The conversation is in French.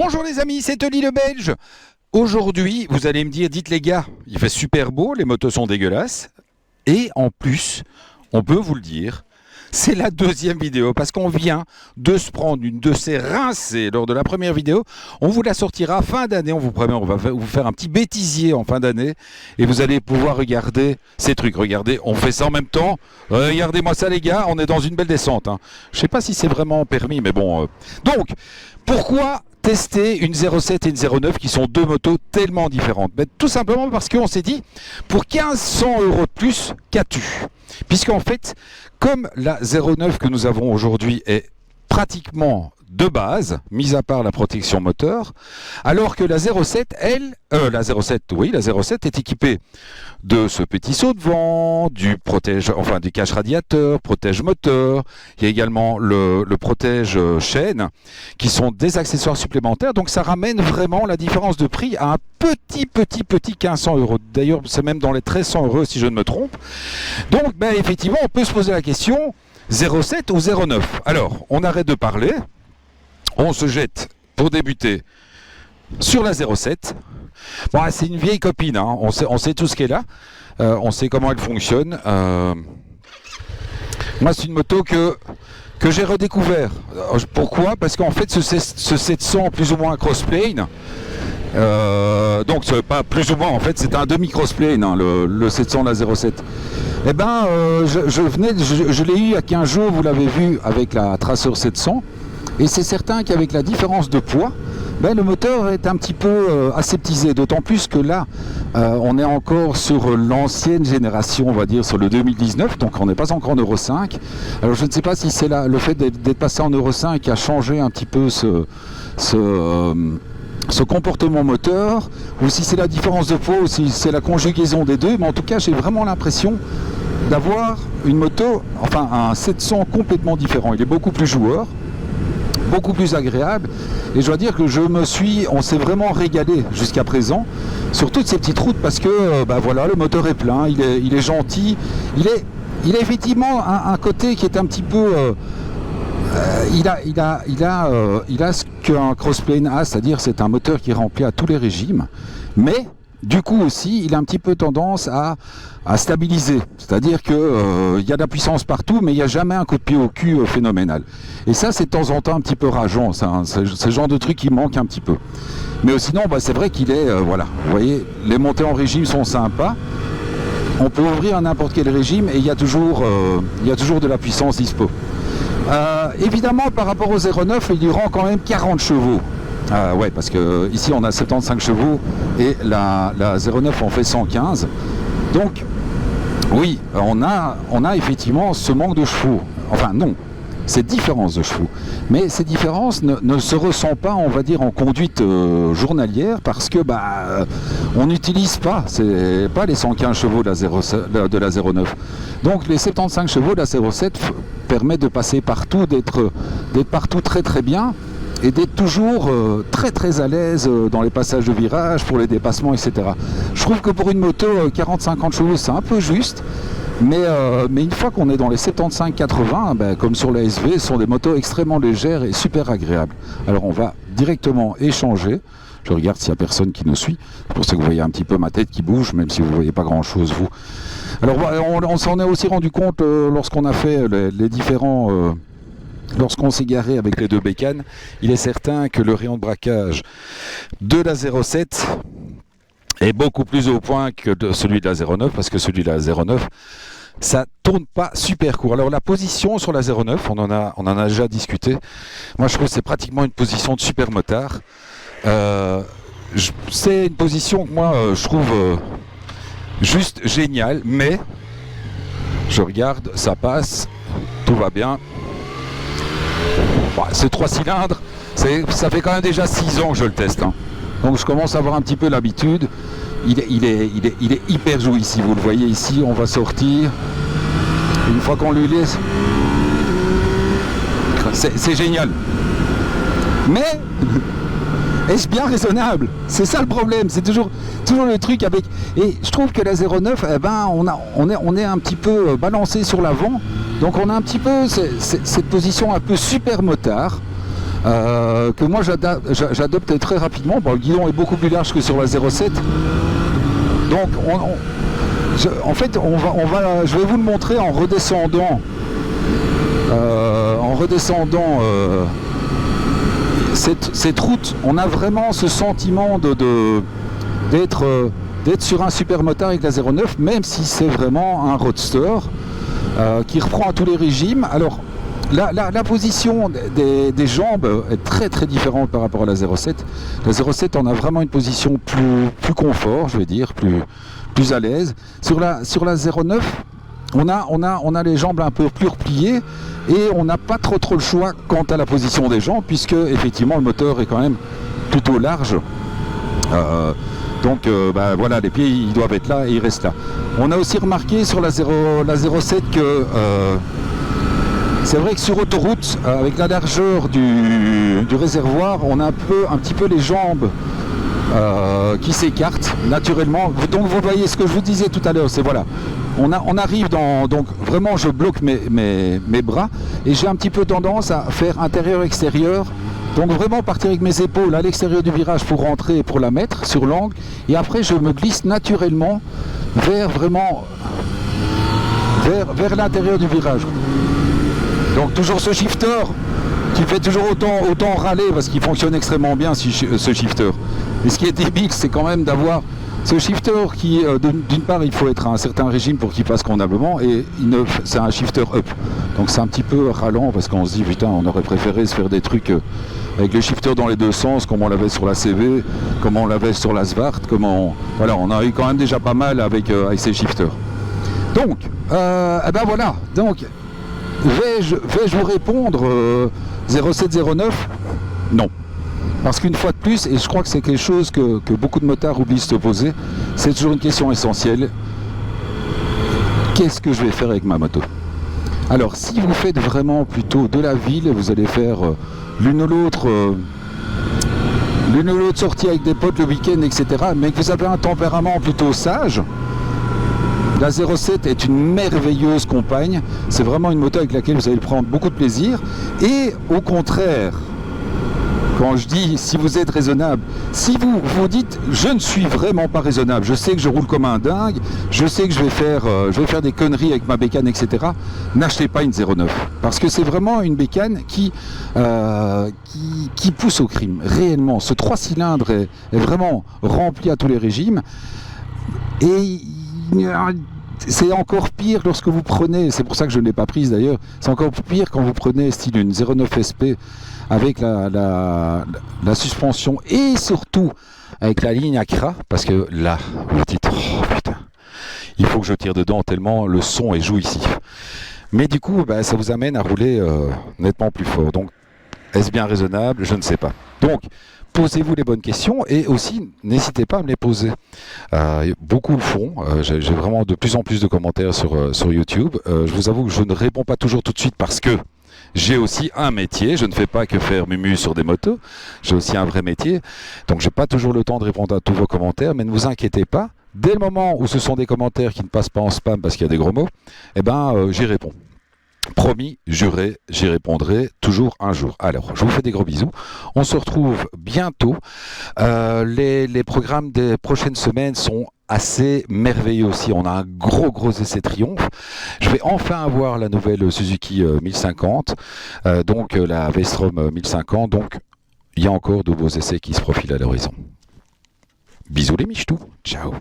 Bonjour les amis, c'est Oli le Belge. Aujourd'hui, vous allez me dire, dites les gars, il fait super beau, les motos sont dégueulasses. Et en plus, on peut vous le dire, c'est la deuxième vidéo parce qu'on vient de se prendre une de ces rincées lors de la première vidéo. On vous la sortira fin d'année, on vous promet, on va vous faire un petit bêtisier en fin d'année et vous allez pouvoir regarder ces trucs. Regardez, on fait ça en même temps. Regardez-moi ça les gars, on est dans une belle descente. Hein. Je sais pas si c'est vraiment permis, mais bon. Donc, pourquoi tester une 07 et une 09 qui sont deux motos tellement différentes? Ben, tout simplement parce qu'on s'est dit, pour 1500 € de plus, qu'as-tu? Puisqu'en fait, comme la 09 que nous avons aujourd'hui est pratiquement de base, mis à part la protection moteur, alors que la 07, la 07 est équipée de ce petit saut de vent, du cache radiateur, protège moteur, il y a également le protège chaîne, qui sont des accessoires supplémentaires, donc ça ramène vraiment la différence de prix à un petit 1500 €. D'ailleurs, c'est même dans les 1300 € si je ne me trompe. Donc, ben, effectivement, on peut se poser la question, 07 ou 09. Alors, on arrête de parler. On se jette, pour débuter, sur la 07. Bon, c'est une vieille copine, hein. On sait tout ce qu'elle a. On sait comment elle fonctionne. Moi, c'est une moto que j'ai redécouvert. Pourquoi? Parce qu'en fait, ce 700 plus ou moins crossplane, donc pas plus ou moins, en fait, c'est un demi-crossplane, hein, le 700, la 07. Eh ben, je l'ai eu il y a 15 jours, vous l'avez vu, avec la Tracer 700. Et c'est certain qu'avec la différence de poids, ben, le moteur est un petit peu aseptisé, d'autant plus que là, on est encore sur l'ancienne génération, on va dire, sur le 2019, donc on n'est pas encore en Euro 5. Alors je ne sais pas si c'est le fait d'être passé en Euro 5 qui a changé un petit peu ce comportement moteur, ou si c'est la différence de poids, ou si c'est la conjugaison des deux, mais en tout cas, j'ai vraiment l'impression d'avoir une moto, enfin un 700 complètement différent. Il est beaucoup plus joueur, beaucoup plus agréable, et je dois dire que on s'est vraiment régalé jusqu'à présent sur toutes ces petites routes parce que voilà, le moteur est plein, il est gentil, il a effectivement un côté qui est un petit peu il a ce qu'un crossplane a, c'est-à-dire c'est un moteur qui est rempli à tous les régimes, mais du coup aussi, il a un petit peu tendance à stabiliser. C'est-à-dire qu'il y a de la puissance partout, mais il n'y a jamais un coup de pied au cul phénoménal. Et ça, c'est de temps en temps un petit peu rageant. C'est le genre de truc qui manque un petit peu. Mais sinon, c'est vrai qu'il est... voilà, vous voyez, les montées en régime sont sympas. On peut ouvrir à n'importe quel régime et il y a toujours de la puissance dispo. Évidemment, par rapport au 09, il y rend quand même 40 chevaux. Ouais, parce que ici on a 75 chevaux et la 09 en fait 115. Donc oui, on a effectivement ce manque de chevaux. Enfin non, cette différence de chevaux. Mais ces différences ne se ressentent pas, on va dire, en conduite journalière parce que on n'utilise pas, c'est pas les 115 chevaux de la 09. Donc les 75 chevaux de la 07 permettent de passer partout, d'être partout très bien. Et d'être toujours très à l'aise dans les passages de virage, pour les dépassements, etc. Je trouve que pour une moto 40-50 chevaux, c'est un peu juste, mais une fois qu'on est dans les 75-80, comme sur la SV, ce sont des motos extrêmement légères et super agréables. Alors on va directement échanger. Je regarde s'il n'y a personne qui nous suit. C'est pour ça que vous voyez un petit peu ma tête qui bouge, même si vous ne voyez pas grand-chose, vous. Alors on s'en est aussi rendu compte lorsqu'on a fait les différents... Lorsqu'on s'est garé avec les deux bécanes, il est certain que le rayon de braquage de la 07 est beaucoup plus au point que celui de la 09, parce que celui de la 09, ça tourne pas super court. Alors la position sur la 09, on en a déjà discuté. Moi je trouve que c'est pratiquement une position de super motard. C'est une position que moi je trouve juste géniale, mais je regarde, ça passe, tout va bien. C'est 3 cylindres, ça fait quand même déjà 6 ans que je le teste, hein. Donc je commence à avoir un petit peu l'habitude. Il est hyper jouissif, vous le voyez ici, on va sortir. Une fois qu'on lui laisse, c'est génial. Mais est-ce bien raisonnable? C'est ça le problème, c'est toujours le truc avec... Et je trouve que la 09, on est un petit peu balancé sur l'avant. Donc on a un petit peu cette position un peu super motard. que moi j'adopte très rapidement. Bon, le guidon est beaucoup plus large que sur la 07. Donc en fait je vais vous le montrer en redescendant. Cette route, on a vraiment ce sentiment d'être sur un super motard avec la 09, même si c'est vraiment un roadster qui reprend à tous les régimes. Alors la position des jambes est très très différente par rapport à la 07. La 07, on a vraiment une position plus confort, je vais dire, plus à l'aise. Sur la 09, on a les jambes un peu plus repliées et on n'a pas trop le choix quant à la position des jambes, puisque effectivement le moteur est quand même plutôt large. Donc voilà, les pieds ils doivent être là et ils restent là. On a aussi remarqué sur la 07 que c'est vrai que sur autoroute, avec la largeur du réservoir, on a un petit peu les jambes qui s'écartent naturellement. Donc vous voyez ce que je vous disais tout à l'heure, c'est voilà. On arrive donc vraiment je bloque mes bras et j'ai un petit peu tendance à faire intérieur-extérieur. Donc vraiment partir avec mes épaules à l'extérieur du virage pour rentrer et pour la mettre sur l'angle. Et après je me glisse naturellement vers l'intérieur du virage. Donc toujours ce shifter qui fait toujours autant râler parce qu'il fonctionne extrêmement bien ce shifter. Et ce qui est débile, c'est quand même d'avoir ce shifter qui, d'une part, il faut être à un certain régime pour qu'il passe convenablement, et c'est un shifter up. Donc c'est un petit peu râlant parce qu'on se dit, putain, on aurait préféré se faire des trucs avec le shifter dans les deux sens, comme on l'avait sur la CV, comme on l'avait sur la Svart, voilà, on a eu quand même déjà pas mal avec ces shifters. Donc, voilà. Donc, vais-je vous répondre 0709 ? Non. Parce qu'une fois de plus, et je crois que c'est quelque chose que beaucoup de motards oublient de se poser, c'est toujours une question essentielle. Qu'est-ce que je vais faire avec ma moto ? Alors, si vous faites vraiment plutôt de la ville, vous allez faire l'une ou l'autre sortie avec des potes le week-end, etc., mais que vous avez un tempérament plutôt sage, la 07 est une merveilleuse compagne. C'est vraiment une moto avec laquelle vous allez prendre beaucoup de plaisir. Et au contraire, quand je dis si vous êtes raisonnable, si vous vous dites je ne suis vraiment pas raisonnable, je sais que je roule comme un dingue, je sais que je vais faire des conneries avec ma bécane, etc., n'achetez pas une 09. Parce que c'est vraiment une bécane qui pousse au crime, réellement. Ce 3 cylindres est vraiment rempli à tous les régimes. Et c'est encore pire lorsque vous prenez, c'est pour ça que je ne l'ai pas prise d'ailleurs, c'est encore pire quand vous prenez style une 09 SP avec la suspension et surtout avec la ligne Acra, parce que là, vous vous dites, oh putain, il faut que je tire dedans tellement le son est jouissif. Mais du coup, ça vous amène à rouler nettement plus fort. Donc, est-ce bien raisonnable ? Je ne sais pas. Donc, posez-vous les bonnes questions et aussi n'hésitez pas à me les poser. Beaucoup le font. J'ai vraiment de plus en plus de commentaires sur YouTube. Je vous avoue que je ne réponds pas toujours tout de suite parce que j'ai aussi un métier. Je ne fais pas que faire mumu sur des motos. J'ai aussi un vrai métier. Donc j'ai pas toujours le temps de répondre à tous vos commentaires. Mais ne vous inquiétez pas. Dès le moment où ce sont des commentaires qui ne passent pas en spam parce qu'il y a des gros mots, j'y réponds. Promis, juré, j'y répondrai toujours un jour. Alors, je vous fais des gros bisous. On se retrouve bientôt. Les programmes des prochaines semaines sont assez merveilleux aussi. On a un gros essai triomphe. Je vais enfin avoir la nouvelle Suzuki 1050, donc la V-Strom 1050. Donc, il y a encore de beaux essais qui se profilent à l'horizon. Bisous les michetous. Ciao.